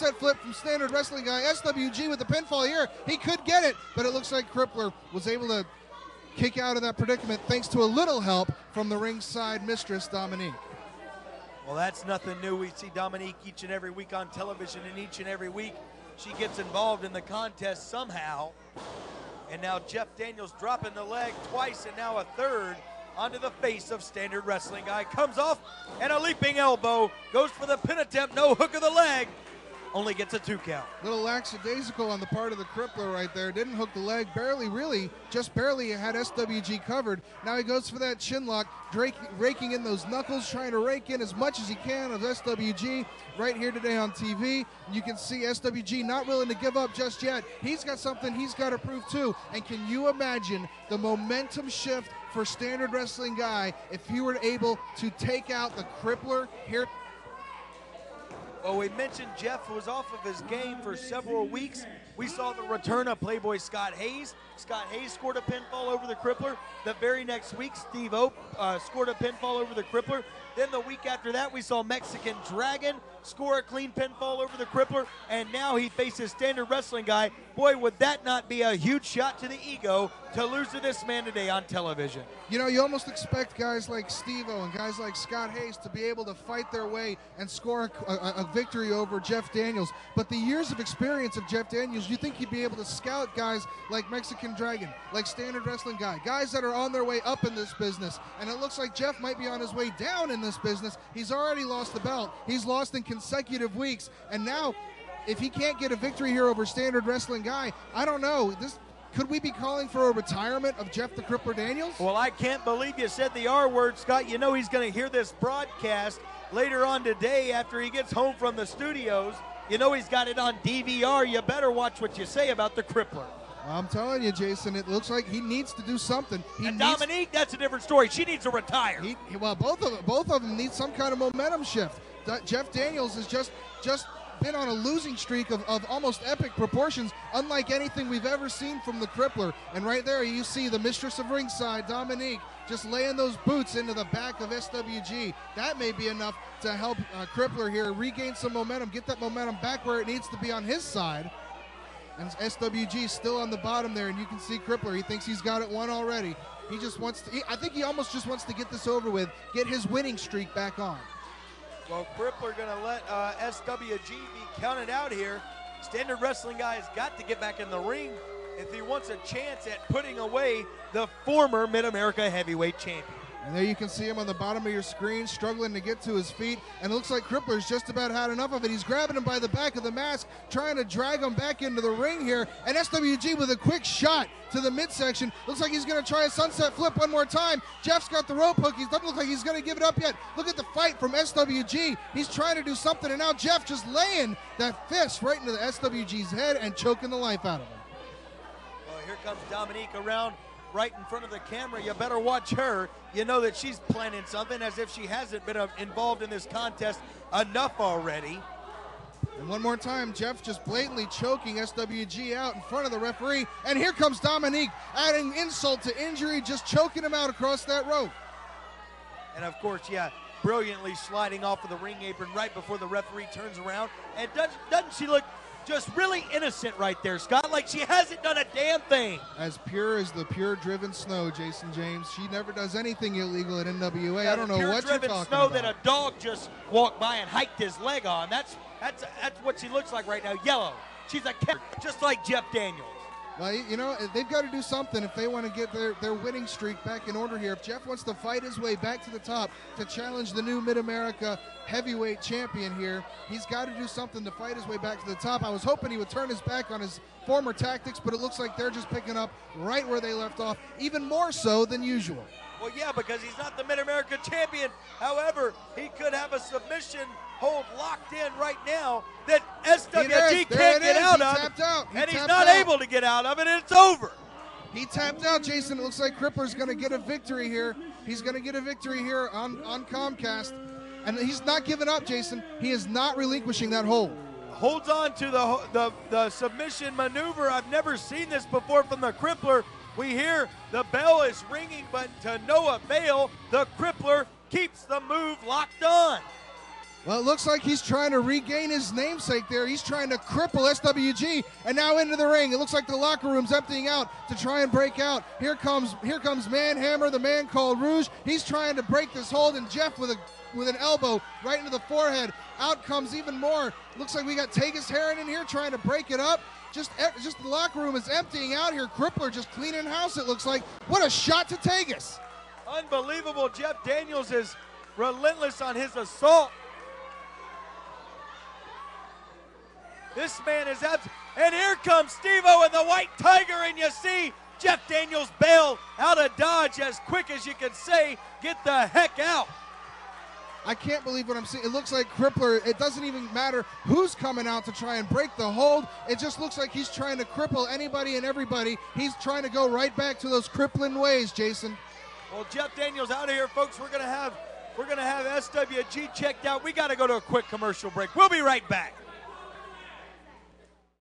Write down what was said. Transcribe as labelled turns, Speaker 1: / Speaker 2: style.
Speaker 1: sunset flip from Standard Wrestling guy. SWG with the pinfall here. He could get it, but it looks like Crippler was able to kick out of that predicament thanks to a little help from the ringside mistress, Dominique.
Speaker 2: Well, that's nothing new. We see Dominique each and every week on television, and each and every week she gets involved in the contest somehow. And now Jeff Daniels dropping the leg twice and now a third onto the face of Standard Wrestling guy. Comes off and a leaping elbow. Goes for the pin attempt. No hook of the leg. Only gets a 2 count.
Speaker 1: Little lackadaisical on the part of the Crippler right there. Didn't hook the leg. Barely, really, just barely had SWG covered. Now he goes for that chin lock, raking in those knuckles, trying to rake in as much as he can of SWG right here today on TV. You can see SWG not willing to give up just yet. He's got something he's got to prove too. And can you imagine the momentum shift for Standard Wrestling guy if he were able to take out the Crippler here?
Speaker 2: Well, we mentioned Jeff was off of his game for several weeks. We saw the return of Playboy Scott Hayes. Scott Hayes scored a pinfall over the Crippler. The very next week, Steve Ope scored a pinfall over the Crippler. Then the week after that, we saw Mexican Dragon score a clean pinfall over the Crippler, and now he faces Standard Wrestling guy. Boy, would that not be a huge shot to the ego to lose to this man today on television.
Speaker 1: You know, you almost expect guys like Steve-O and guys like Scott Hayes to be able to fight their way and score a victory over Jeff Daniels. But the years of experience of Jeff Daniels, you think he'd be able to scout guys like Mexican Dragon, like Standard Wrestling guy, guys that are on their way up in this business. And it looks like Jeff might be on his way down in this business. He's already lost the belt. He's lost in consecutive weeks. And now, if he can't get a victory here over Standard Wrestling guy, I don't know. Could we be calling for a retirement of Jeff the Crippler Daniels?
Speaker 2: Well, I can't believe you said the R word, Scott. You know he's going to hear this broadcast later on today after he gets home from the studios. You know he's got it on DVR. You better watch what you say about the Crippler.
Speaker 1: I'm telling you, Jason, it looks like he needs to do something.
Speaker 2: And Dominique, that's a different story. She needs to retire.
Speaker 1: Well, both of them need some kind of momentum shift. Jeff Daniels has just been on a losing streak of almost epic proportions, unlike anything we've ever seen from the Crippler. And right there you see the mistress of ringside, Dominique, just laying those boots into the back of SWG. That may be enough to help Crippler here regain some momentum, get that momentum back where it needs to be on his side. And SWG still on the bottom there, and you can see Crippler. He thinks he's got it won already. He just wants to, I think he almost just wants to get this over with, get his winning streak back on.
Speaker 2: Well, Crippler going to let SWG be counted out here. Standard Wrestling guy has got to get back in the ring if he wants a chance at putting away the former Mid-America Heavyweight Champion.
Speaker 1: And there you can see him on the bottom of your screen, struggling to get to his feet. And it looks like Crippler's just about had enough of it. He's grabbing him by the back of the mask, trying to drag him back into the ring here. And SWG with a quick shot to the midsection. Looks like he's going to try a sunset flip one more time. Jeff's got the rope hook. He doesn't look like he's going to give it up yet. Look at the fight from SWG. He's trying to do something, and now Jeff just laying that fist right into the SWG's head and choking the life out of him.
Speaker 2: Well, here comes Dominique around right in front of the camera. You better watch her. You know that she's planning something, as if she hasn't been involved in this contest enough already.
Speaker 1: And one more time, Jeff just blatantly choking SWG out in front of the referee. And here comes Dominique, adding insult to injury, just choking him out across that rope.
Speaker 2: And of course, yeah, brilliantly sliding off of the ring apron right before the referee turns around. And doesn't she look just really innocent right there, Scott, like she hasn't done a damn thing.
Speaker 1: As pure as the pure-driven snow, Jason James. She never does anything illegal at NWA.
Speaker 2: Yeah,
Speaker 1: I don't know what you're talking about.
Speaker 2: Snow that a dog just walked by and hiked his leg on. That's what she looks like right now, yellow. She's a cat, just like Jeff Daniels.
Speaker 1: Well, you know, they've got to do something if they want to get their winning streak back in order here. If Jeff wants to fight his way back to the top to challenge the new Mid-America Heavyweight Champion here, he's got to do something to fight his way back to the top. I was hoping he would turn his back on his former tactics, but it looks like they're just picking up right where they left off, even more so than usual.
Speaker 2: Well, yeah, because he's not the Mid-America Champion. However, he could have a submission hold locked in right now that SWG can't get out of, and he's not able to get out of it, and it's over.
Speaker 1: He tapped out, Jason. It looks like Crippler's going to get a victory here. He's going to get a victory here on Comcast, and he's not giving up, Jason. He is not relinquishing that hold.
Speaker 2: Holds on to the submission maneuver. I've never seen this before from the Crippler. We hear the bell is ringing, but to no avail. The Crippler keeps the move locked on.
Speaker 1: Well, it looks like he's trying to regain his namesake there. He's trying to cripple SWG, and now into the ring. It looks like the locker room's emptying out to try and break out. Here comes Manhammer, the man called Rouge. He's trying to break this hold, and Jeff with an elbow right into the forehead. Out comes even more. Looks like we got Tagus Heron in here trying to break it up. Just the locker room is emptying out here. Crippler just cleaning house, it looks like. What a shot to Tagus.
Speaker 2: Unbelievable. Jeff Daniels is relentless on his assault. This man is and here comes Steve-O and the White Tiger, and you see Jeff Daniels bail out of Dodge as quick as you can say, get the heck out.
Speaker 1: I can't believe what I'm seeing. It looks like Crippler, it doesn't even matter who's coming out to try and break the hold. It just looks like he's trying to cripple anybody and everybody. He's trying to go right back to those crippling ways, Jason.
Speaker 2: Well, Jeff Daniels out of here, folks. We're gonna have SWG checked out. We got to go to a quick commercial break. We'll be right back.